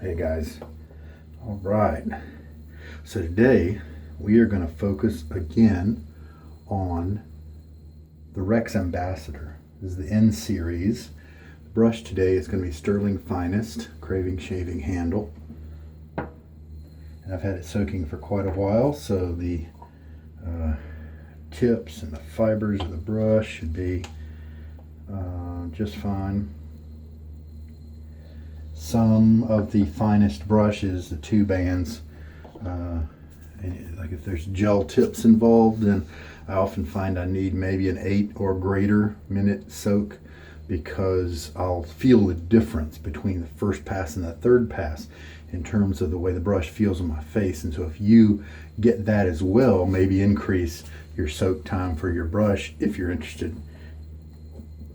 Hey guys. All right. So today we are going to focus again on the Rex Ambassador. This is the N series. The brush today is going to be Stirling Finest CravingShaving handle. And I've had it soaking for quite a while, so the tips and the fibers of the brush should be just fine. Some of the finest brushes, the 2 bands, like if there's gel tips involved, then I often find I need maybe an 8 or greater minute soak, because I'll feel the difference between the first pass and the third pass in terms of the way the brush feels on my face. And so if you get that as well, maybe increase your soak time for your brush if you're interested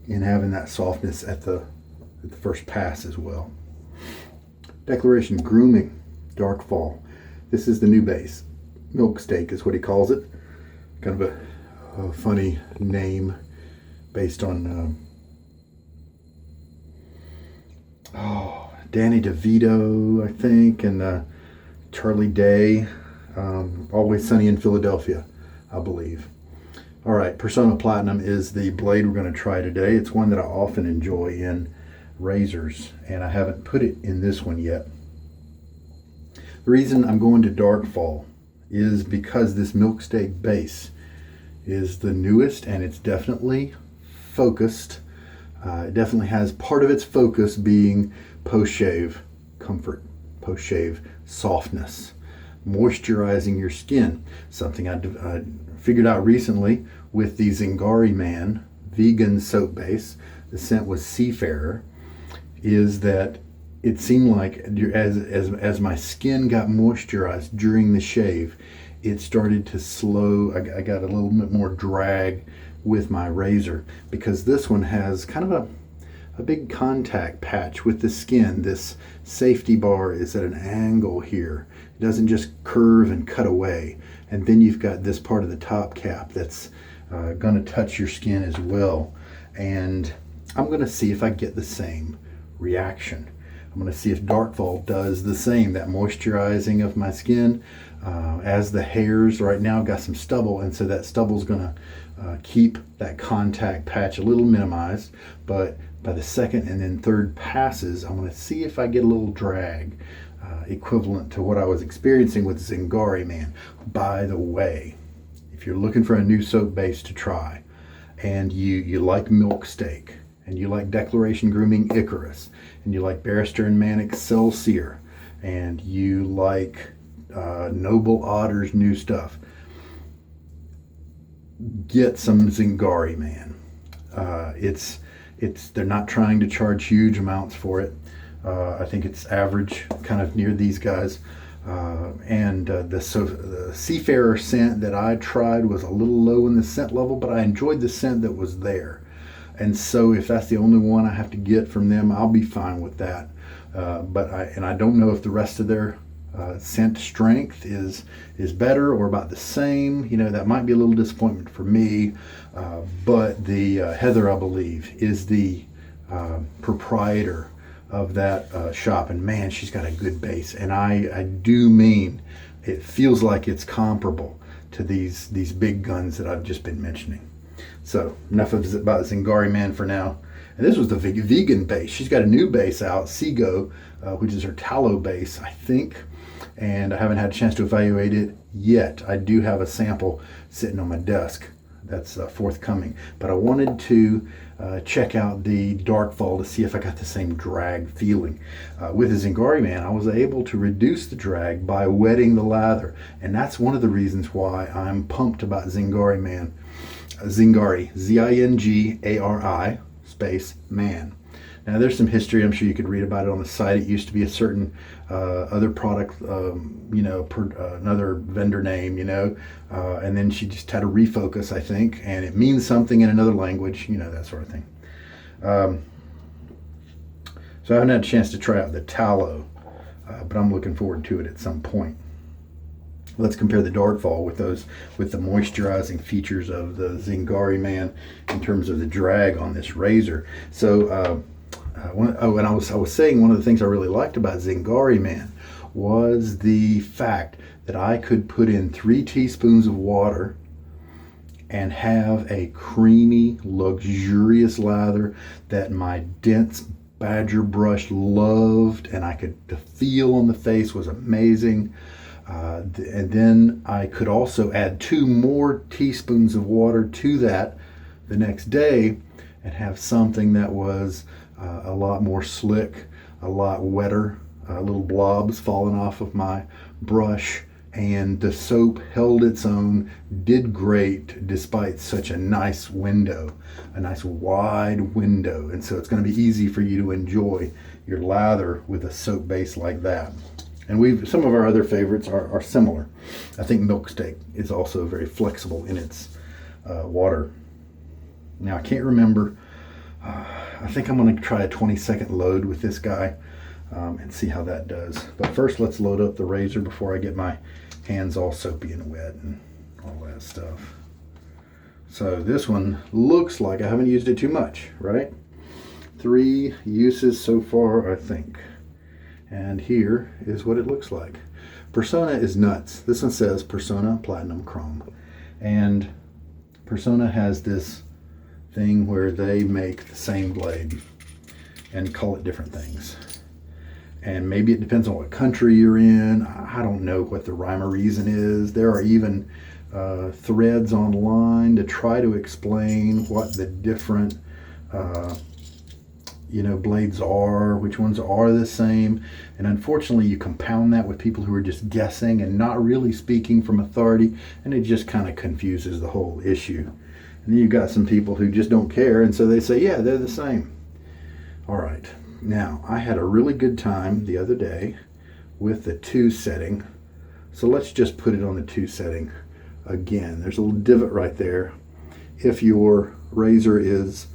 in having that softness at the first pass as well. Declaration Grooming Darkfall. This is the new base. Milksteak is what he calls it. Kind of a funny name based on Danny DeVito, I think, and Charlie Day. Always Sunny in Philadelphia, I believe. All right, Personna Platinum is the blade we're going to try today. It's one that I often enjoy in razors, and I haven't put it in this one yet. The reason I'm going to Darkfall is because this Milksteak base is the newest, and it's definitely focused. It definitely has part of its focus being post-shave comfort, post-shave softness, moisturizing your skin. Something I figured out recently with the Zingari Man vegan soap base. The scent was Seafarer. Is that it seemed like as my skin got moisturized during the shave, it started to slow. I got a little bit more drag with my razor, because this one has kind of a big contact patch with the skin. This safety bar is at an angle here. It doesn't just curve and cut away. And then you've got this part of the top cap that's going to touch your skin as well. And I'm going to see if I get the same reaction. I'm going to see if Darkfall does the same, that moisturizing of my skin. As the hairs right now got some stubble, and so that stubble's going to keep that contact patch a little minimized. But by the second and then third passes, I'm going to see if I get a little drag equivalent to what I was experiencing with Zingari Man. By the way, if you're looking for a new soap base to try, and you like Milksteak, and you like Declaration Grooming Icarus, and you like Barrister and Manic Celsior, and you like Noble Otter's new stuff, get some Zingari Man. They're not trying to charge huge amounts for it. I think it's average, kind of near these guys. The Seafarer scent that I tried was a little low in the scent level, but I enjoyed the scent that was there. And so if that's the only one I have to get from them, I'll be fine with that. But I don't know if the rest of their scent strength is better or about the same. You know, that might be a little disappointment for me. But the Heather, I believe, is the proprietor of that shop, and man, she's got a good base. And I do mean, it feels like it's comparable to these big guns that I've just been mentioning. So enough about Zingari Man for now. And this was the vegan base. She's got a new base out, Seago, which is her tallow base, I think. And I haven't had a chance to evaluate it yet. I do have a sample sitting on my desk that's forthcoming. But I wanted to check out the Darkfall to see if I got the same drag feeling. With the Zingari Man, I was able to reduce the drag by wetting the lather. And that's one of the reasons why I'm pumped about Zingari Man. Zingari, Zingari space man. Now there's some history. I'm sure you could read about it on the site. It used to be a certain other product, another vendor name, and then she just had a refocus, I think, and it means something in another language, that sort of thing. So I haven't had a chance to try out the tallow, but I'm looking forward to it at some point. Let's compare the Darkfall with the moisturizing features of the Zingari Man in terms of the drag on this razor. So And I was saying one of the things I really liked about Zingari Man was the fact that I could put in 3 teaspoons of water and have a creamy, luxurious lather that my dense badger brush loved, and the feel on the face was amazing. And then I could also add 2 more teaspoons of water to that the next day and have something that was a lot more slick, a lot wetter, little blobs falling off of my brush, and the soap held its own, did great despite such a nice window, a nice wide window. And so it's going to be easy for you to enjoy your lather with a soap base like that. And some of our other favorites are similar. I think Milksteak is also very flexible in its water. Now I can't remember. I think I'm going to try a 20-second load with this guy and see how that does. But first, let's load up the razor before I get my hands all soapy and wet and all that stuff. So this one looks like I haven't used it too much, right? 3 uses so far, I think. And here is what it looks like. Personna is nuts. This one says Personna Platinum Chrome. And Personna has this thing where they make the same blade and call it different things. And maybe it depends on what country you're in. I don't know what the rhyme or reason is. There are even threads online to try to explain what the different blades are, which ones are the same. And unfortunately, you compound that with people who are just guessing and not really speaking from authority, and it just kind of confuses the whole issue. And then you've got some people who just don't care, and so they say, yeah, they're the same. All right. Now, I had a really good time the other day with the 2 setting. So let's just put it on the 2 setting again. There's a little divot right there. If your razor is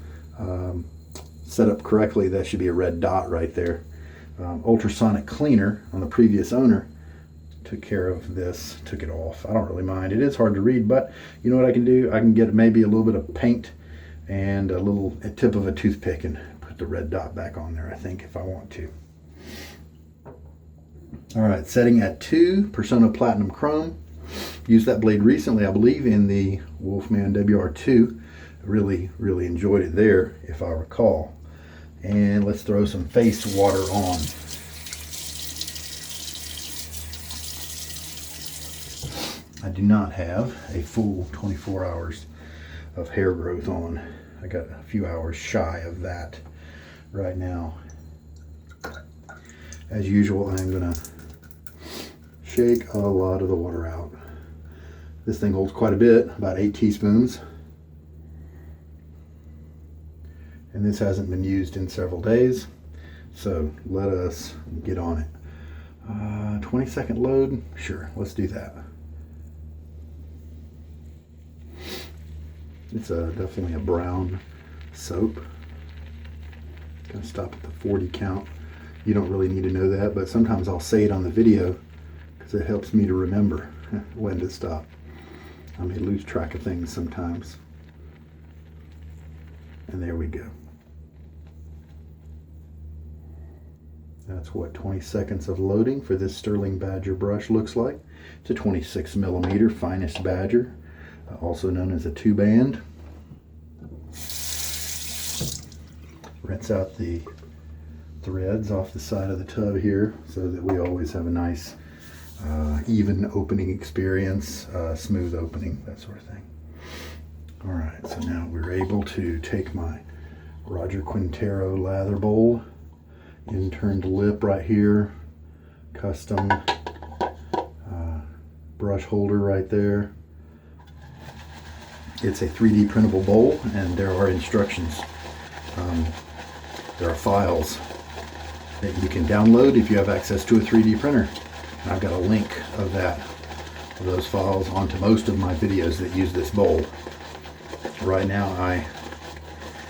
set up correctly, that should be a red dot right there. Ultrasonic cleaner on the previous owner took care of this, took it off. I don't really mind. It is hard to read, but you know what I can do? I can get maybe a little bit of paint and a tip of a toothpick and put the red dot back on there, I think, if I want to. All right, setting at 2, Personna Platinum Chrome. Used that blade recently, I believe, in the Wolfman WR2. Really, really enjoyed it there, if I recall. And let's throw some face water on. I do not have a full 24 hours of hair growth on. I got a few hours shy of that right now. As usual, I'm going to shake a lot of the water out. This thing holds quite a bit, about 8 teaspoons. And this hasn't been used in several days, so let us get on it. 20-second load? Sure, let's do that. It's definitely a brown soap. Gonna stop at the 40 count. You don't really need to know that, but sometimes I'll say it on the video because it helps me to remember when to stop. I may lose track of things sometimes. And there we go. That's what 20 seconds of loading for this Stirling Badger brush looks like. It's a 26 millimeter finest Badger, also known as a 2-band. Rinse out the threads off the side of the tub here so that we always have a nice even opening experience, smooth opening, that sort of thing. All right, so now we're able to take my Roger Quintero lather bowl, inturned lip right here, custom brush holder right there. It's a 3D printable bowl, and there are instructions. There are files that you can download if you have access to a 3D printer. And I've got a link of those files onto most of my videos that use this bowl. Right now I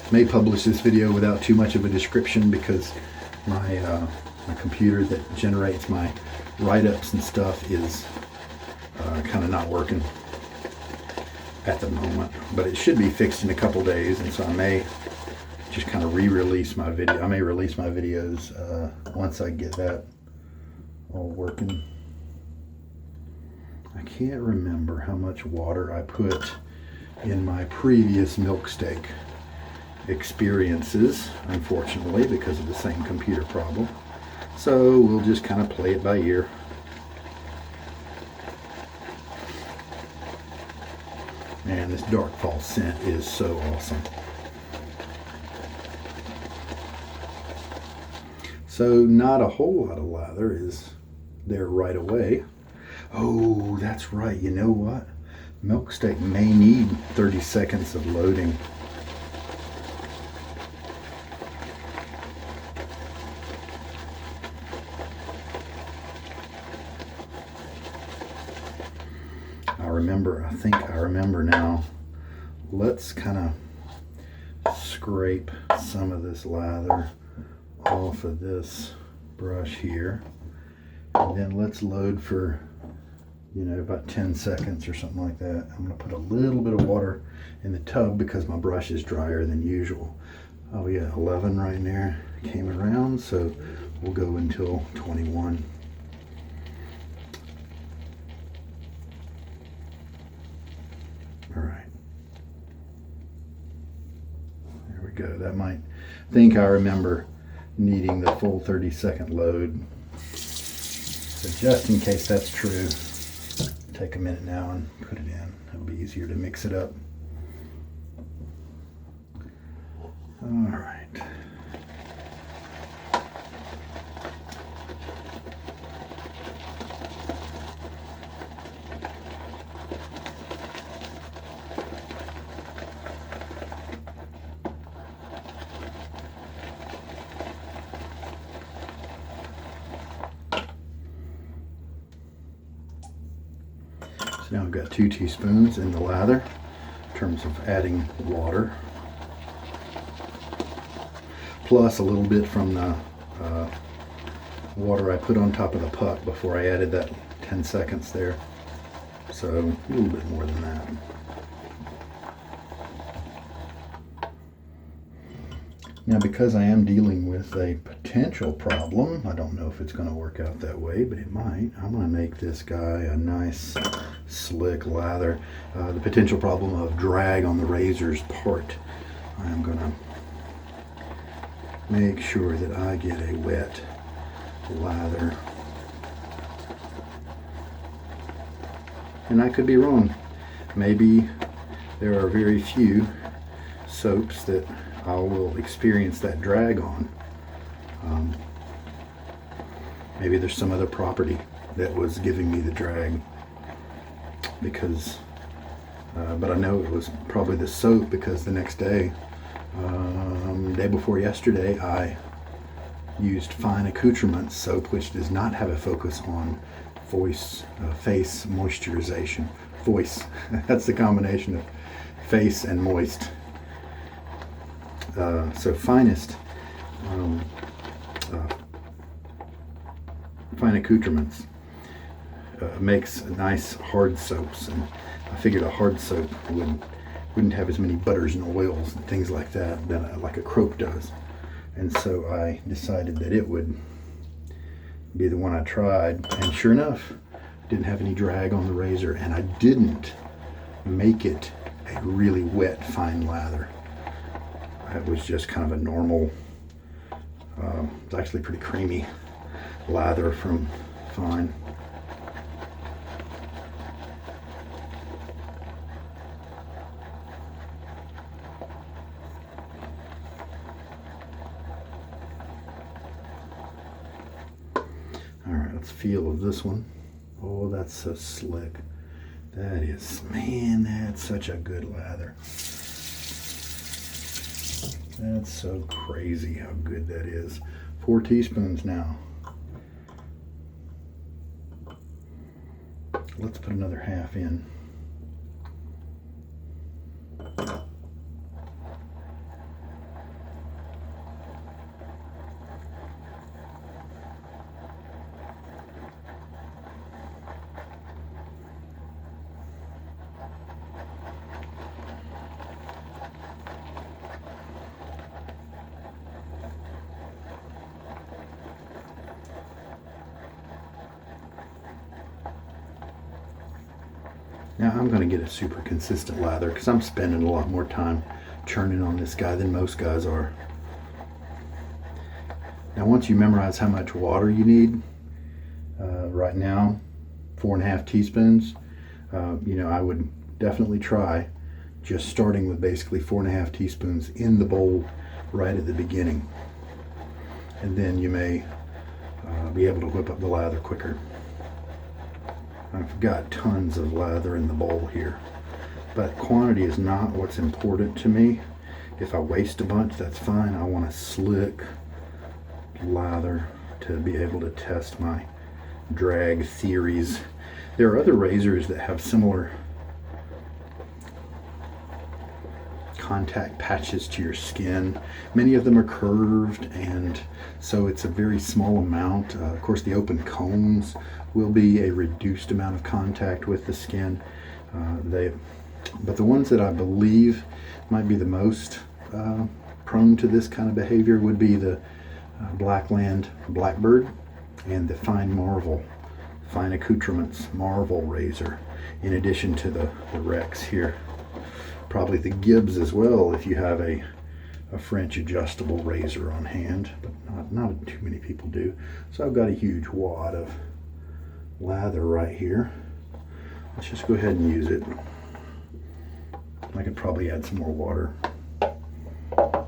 may publish this video without too much of a description because my computer that generates my write-ups and stuff is kind of not working at the moment, but it should be fixed in a couple days, and so I may just kind of re-release my video. I may release my videos once I get that all working. I can't remember how much water I put in my previous Milksteak experiences, unfortunately, because of the same computer problem. So we'll just kind of play it by ear. Man, this Darkfall scent is so awesome. So not a whole lot of lather is there right away. Oh, that's right. You know what? Milksteak may need 30 seconds of loading. I think I remember now. Let's kind of scrape some of this lather off of this brush here. And then let's load for, you know, about 10 seconds or something like that. I'm going to put a little bit of water in the tub because my brush is drier than usual. Oh yeah, 11 right there came around, so we'll go until 21. All right. There we go. That might, I think I remember needing the full 30-second load. So just in case that's true, take a minute now and put it in. It'll be easier to mix it up. All right. Now I've got 2 teaspoons in the lather in terms of adding water, plus a little bit from the water I put on top of the puck before I added that 10 seconds there. So a little bit more than that. Now, because I am dealing with a potential problem, I don't know if it's going to work out that way, but it might. I'm going to make this guy a nice slick lather. The potential problem of drag on the razor's part. I'm going to make sure that I get a wet lather. And I could be wrong. Maybe there are very few soaps that I will experience that drag on. Maybe there's some other property that was giving me the drag, because but I know it was probably the soap, because the next day, day before yesterday, I used Fine Accoutrements soap, which does not have a focus on face moisturization. Voice, that's the combination of face and moist. So Fine Accoutrements makes nice hard soaps, and I figured a hard soap wouldn't have as many butters and oils and things like that like a crope does, and so I decided that it would be the one I tried, and sure enough, didn't have any drag on the razor, and I didn't make it a really wet fine lather. It was just kind of a normal, it's actually pretty creamy lather from Fine. All right, let's feel of this one. Oh, that's so slick. That is, man, that's such a good lather. That's so crazy how good that is. 4 teaspoons now. Let's put another half in. Now I'm going to get a super consistent lather because I'm spending a lot more time churning on this guy than most guys are. Now once you memorize how much water you need, right now 4.5 teaspoons, you know, I would definitely try just starting with basically 4.5 teaspoons in the bowl right at the beginning, and then you may be able to whip up the lather quicker. I've got tons of lather in the bowl here, but quantity is not what's important to me. If I waste a bunch, that's fine. I want a slick lather to be able to test my drag theories. There are other razors that have similar contact patches to your skin. Many of them are curved, and so it's a very small amount. Of course, the open cones will be a reduced amount of contact with the skin. But the ones that I believe might be the most prone to this kind of behavior would be the Blackland Blackbird and the Fine Accoutrements Marvel razor, in addition to the Rex here. Probably the Gibbs as well if you have a French adjustable razor on hand, but not too many people do. So I've got a huge wad of lather right here. Let's just go ahead and use it. I could probably add some more water. A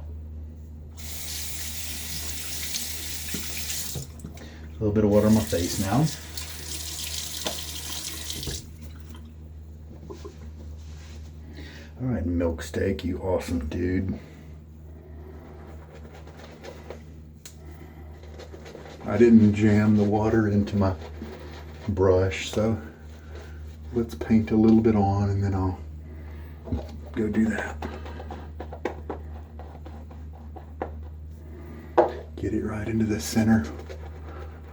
little bit of water on my face now. All right, Milksteak, you awesome dude. I didn't jam the water into my brush, so let's paint a little bit on and then I'll go do that. Get it right into the center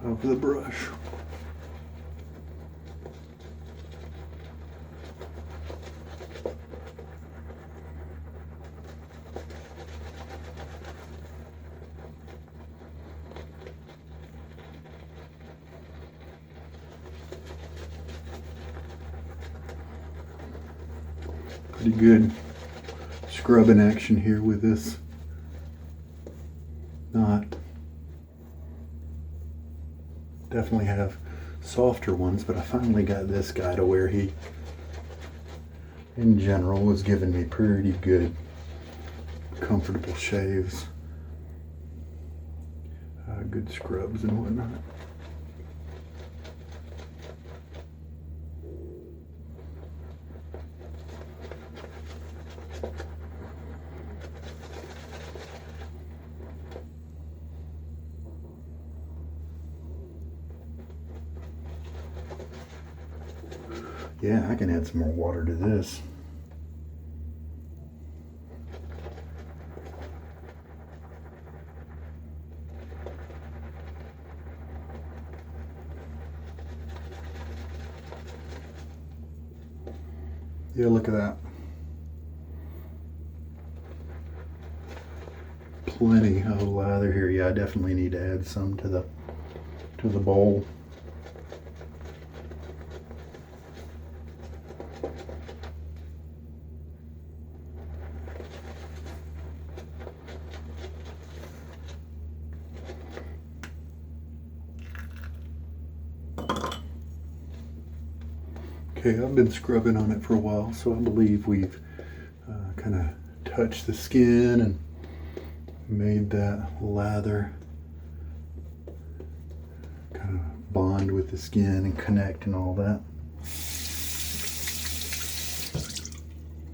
of the brush. Pretty good scrubbing action here with this knot. Definitely have softer ones, but I finally got this guy to where he, in general, was giving me pretty good, comfortable shaves. Good scrubs and whatnot. Yeah, I can add some more water to this. Yeah, look at that. Plenty of lather here. Yeah, I definitely need to add some to the bowl. Okay, I've been scrubbing on it for a while, so I believe we've kind of touched the skin and made that lather kind of bond with the skin and connect and all that.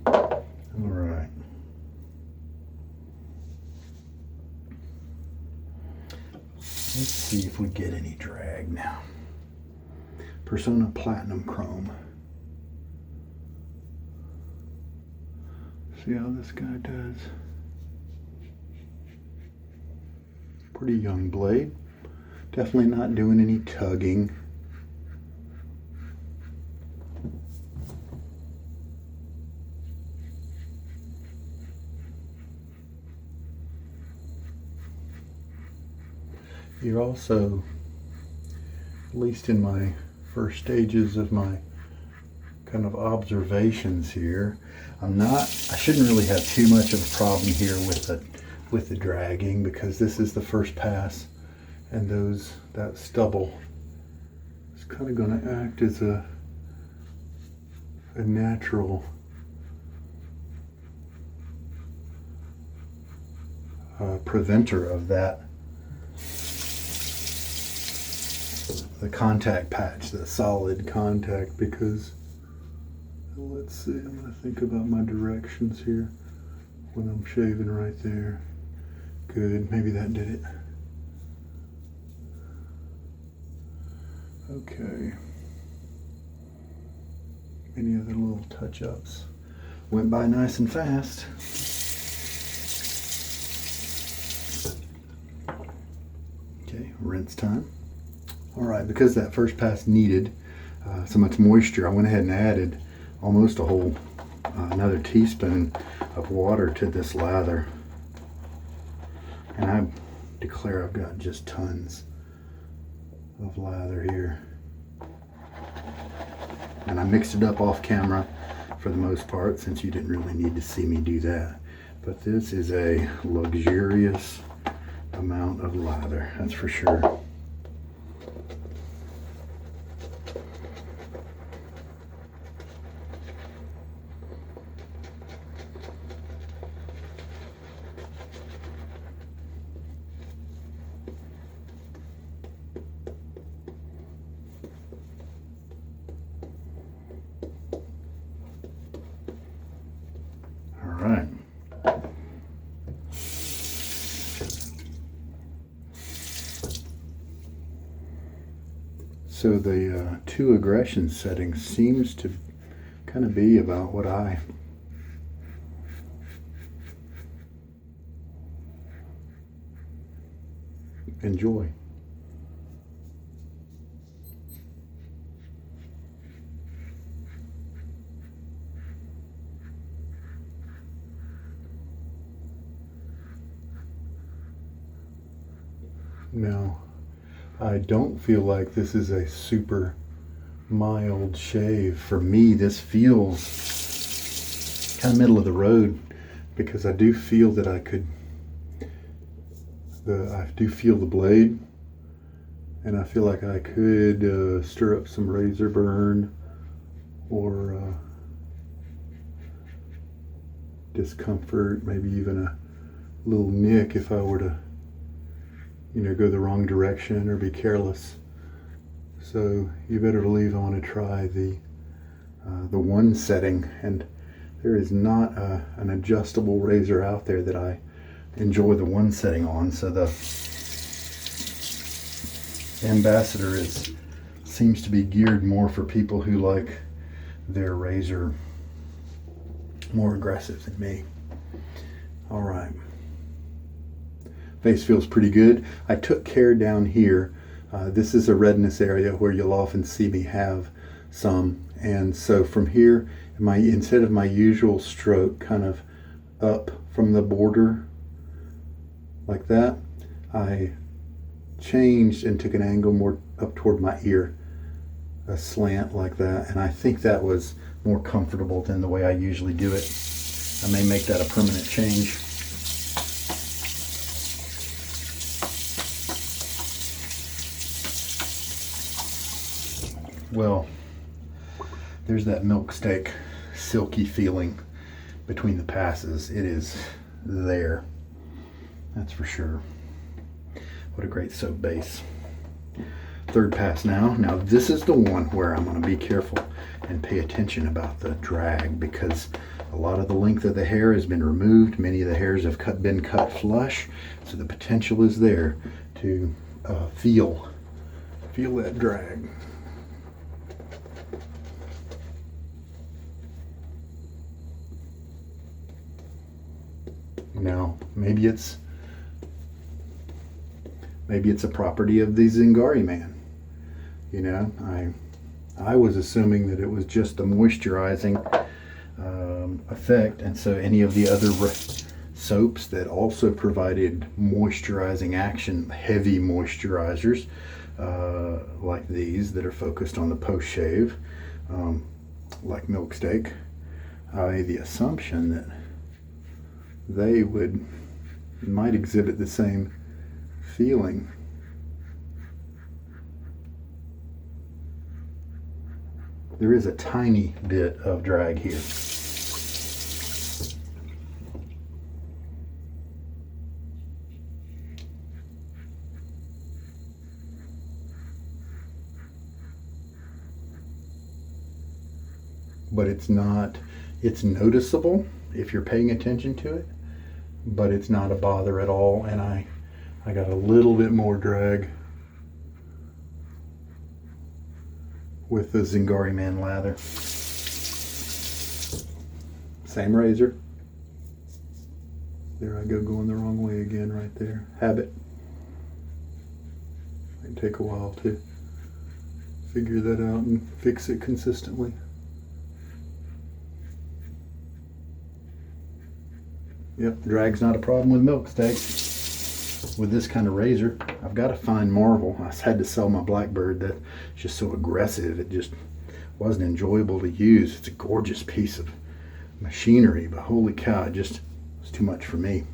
All right. Let's see if we get any drag now. Personna Platinum Chrome. See how this guy does. Pretty young blade. Definitely not doing any tugging. You're also, at least in my first stages of my kind of observations here. I shouldn't really have too much of a problem here with the dragging, because this is the first pass, and that stubble is kind of going to act as a natural preventer of that, the contact patch, the solid contact, because let's see, I'm going to think about my directions here when I'm shaving right there. Good, maybe that did it. Okay. Any other little touch-ups? Went by nice and fast. Okay, rinse time. All right, because that first pass needed so much moisture, I went ahead and added almost a whole another teaspoon of water to this lather. And I declare I've got just tons of lather here. And I mixed it up off camera for the most part, since you didn't really need to see me do that. But this is a luxurious amount of lather, that's for sure. Right. So the two aggression setting seems to kind of be about what I enjoy. Now, I don't feel like this is a super mild shave. For me, this feels kind of middle of the road, because I do feel that I do feel the blade, and I feel like I could stir up some razor burn or discomfort, maybe even a little nick if I were to go the wrong direction or be careless. So you better believe I want to try the one setting, and there is not an adjustable razor out there that I enjoy the one setting on. So the Ambassador seems to be geared more for people who like their razor more aggressive than me. All right. Face feels pretty good. I took care down here. This is a redness area where you'll often see me have some. And so from here, instead of my usual stroke kind of up from the border like that, I changed and took an angle more up toward my ear, a slant like that. And I think that was more comfortable than the way I usually do it. I may make that a permanent change. Well, there's that Milksteak silky feeling between the passes. It is there, that's for sure. What a great soap base. Third pass now. Now this is the one where I'm going to be careful and pay attention about the drag, because a lot of the length of the hair has been removed. Many of the hairs have been cut flush, so the potential is there to feel that drag. Now, maybe it's a property of the Zingari man. I was assuming that it was just the moisturizing effect, and so any of the other soaps that also provided moisturizing action, heavy moisturizers, like these that are focused on the post shave, like Milksteak, I made the assumption that they might exhibit the same feeling. There is a tiny bit of drag here. But it's noticeable if you're paying attention to it, but it's not a bother at all. And I got a little bit more drag with the Zingari Man lather. Same razor. There I go, going the wrong way again right there. Habit. It can take a while to figure that out and fix it consistently. Yep, drag's not a problem with Milksteak. With this kind of razor, I've got to find Marvel. I had to sell my Blackbird. That's just so aggressive. It just wasn't enjoyable to use. It's a gorgeous piece of machinery, but holy cow, it just was too much for me.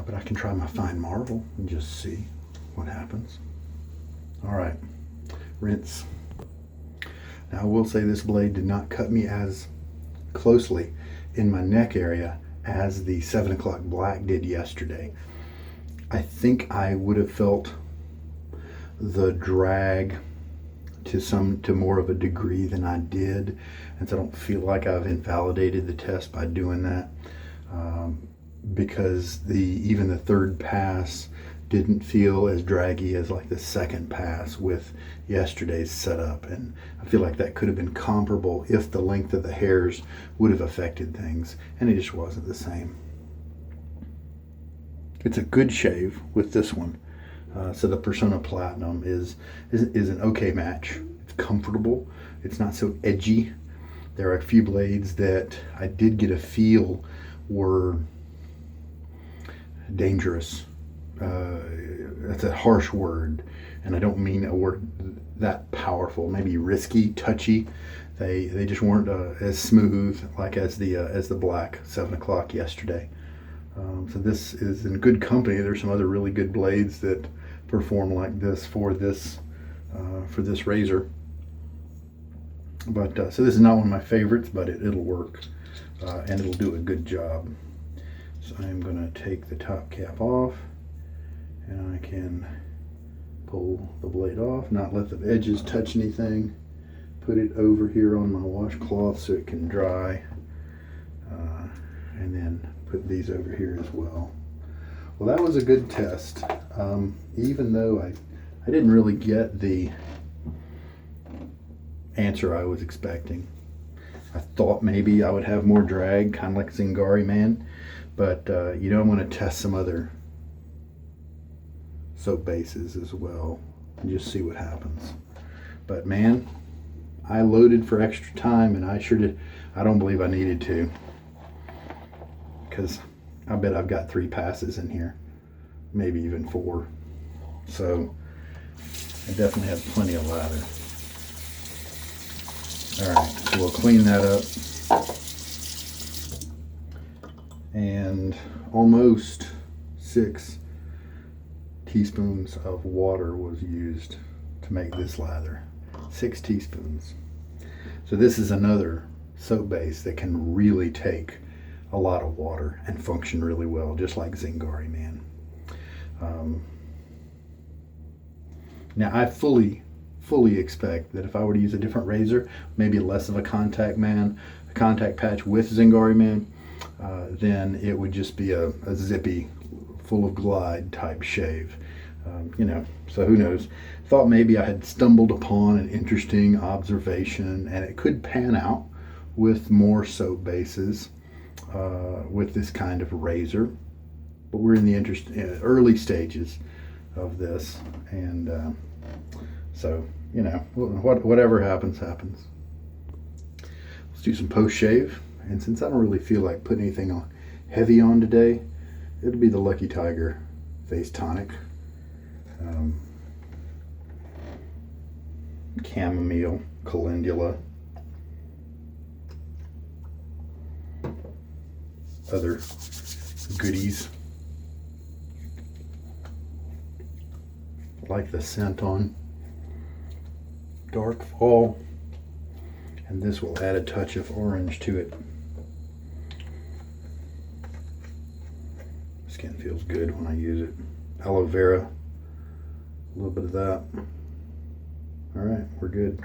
But I can try my fine Marvel and just see what happens. All right, rinse. Now I will say this blade did not cut me as closely in my neck area as the 7 o'clock black did yesterday. I think I would have felt the drag to more of a degree than I did, and so I don't feel like I've invalidated the test by doing that, because even the third pass didn't feel as draggy as like the second pass with yesterday's setup, and I feel like that could have been comparable if the length of the hairs would have affected things, and it just wasn't the same. It's a good shave with this one, so the Personna Platinum is an okay match. It's comfortable. It's not so edgy. There are a few blades that I did get a feel were dangerous. That's a harsh word, and I don't mean a word that powerful. Maybe risky, touchy. They just weren't as smooth like as the black 7 o'clock yesterday. So this is in good company. There's some other really good blades that perform like this for this razor. But so this is not one of my favorites, but it'll work, and it'll do a good job. So I'm going to take the top cap off. And I can pull the blade off, not let the edges touch anything. Put it over here on my washcloth so it can dry. And then put these over here as well. Well, that was a good test. Even though I didn't really get the answer I was expecting. I thought maybe I would have more drag, kind of like Zingari Man. But you know, I'm going to test some other soap bases as well and just see what happens. But man, I loaded for extra time, and I sure did. I don't believe I needed to, because I bet I've got 3 passes in here, maybe even 4. So I definitely have plenty of lather. All right, so we'll clean that up. And almost 6 teaspoons of water was used to make this lather. 6 teaspoons. So this is another soap base that can really take a lot of water and function really well, just like Zingari Man. Now I fully expect that if I were to use a different razor, maybe less of a contact patch with Zingari Man, then it would just be a zippy, full of glide type shave. So who knows? Thought maybe I had stumbled upon an interesting observation, and it could pan out with more soap bases with this kind of razor. But we're in the early stages of this, and so whatever happens. Let's do some post shave, and since I don't really feel like putting anything heavy on today, it'll be the Lucky Tiger Face Tonic. chamomile, calendula, other goodies. Like the scent on Darkfall, and this will add a touch of orange to it. Skin feels good when I use it. Aloe vera, a little bit of that. All right, we're good.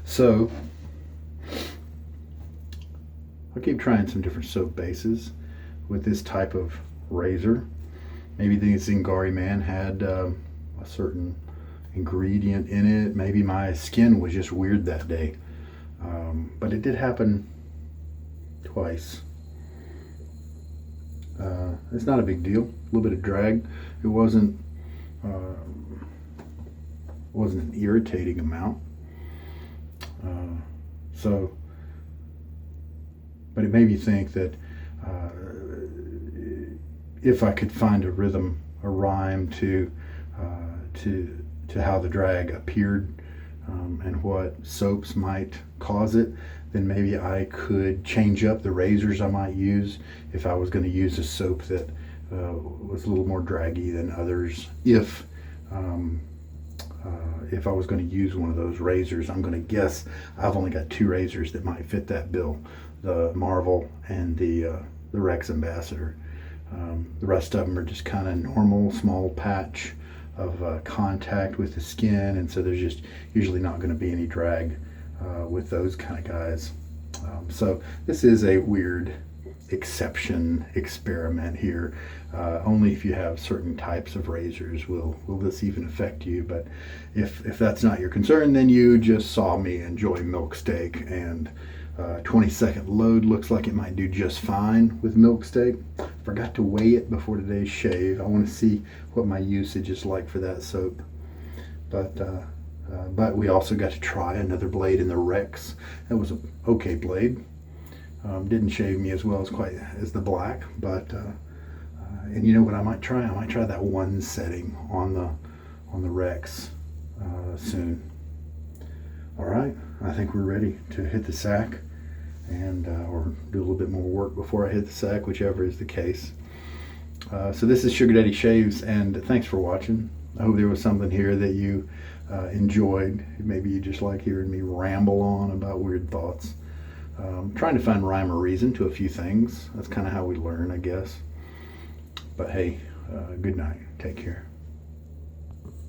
So I'll keep trying some different soap bases with this type of razor. Maybe the Zingari man had a certain ingredient in it. Maybe my skin was just weird that day. But it did happen twice. It's not a big deal. A little bit of drag. It wasn't an irritating amount. But it made me think that if I could find a rhythm, a rhyme to how the drag appeared and what soaps might cause it, then maybe I could change up the razors I might use if I was going to use a soap that was a little more draggy than others. If I was going to use one of those razors, I'm going to guess I've only got 2 razors that might fit that bill: the Marvel and the Rex Ambassador. The rest of them are just kind of normal, small patch of contact with the skin, and so there's just usually not going to be any drag with those kind of guys. So this is a weird exception experiment here. Only if you have certain types of razors will this even affect you. But if that's not your concern, then you just saw me enjoy Milksteak, and 20-second load looks like it might do just fine with Milksteak. Forgot to weigh it before today's shave. I want to see what my usage is like for that soap. But we also got to try another blade in the Rex. That was an okay blade. Didn't shave me as well as the black, but and you know what I might try? I might try that one setting on the Rex soon. All right, I think we're ready to hit the sack, and or do a little bit more work before I hit the sack, whichever is the case. So this is Sugar Daddy Shaves, and thanks for watching. I hope there was something here that you enjoyed. Maybe you just like hearing me ramble on about weird thoughts. Trying to find rhyme or reason to a few things. That's kind of how we learn, I guess. But hey, good night. Take care.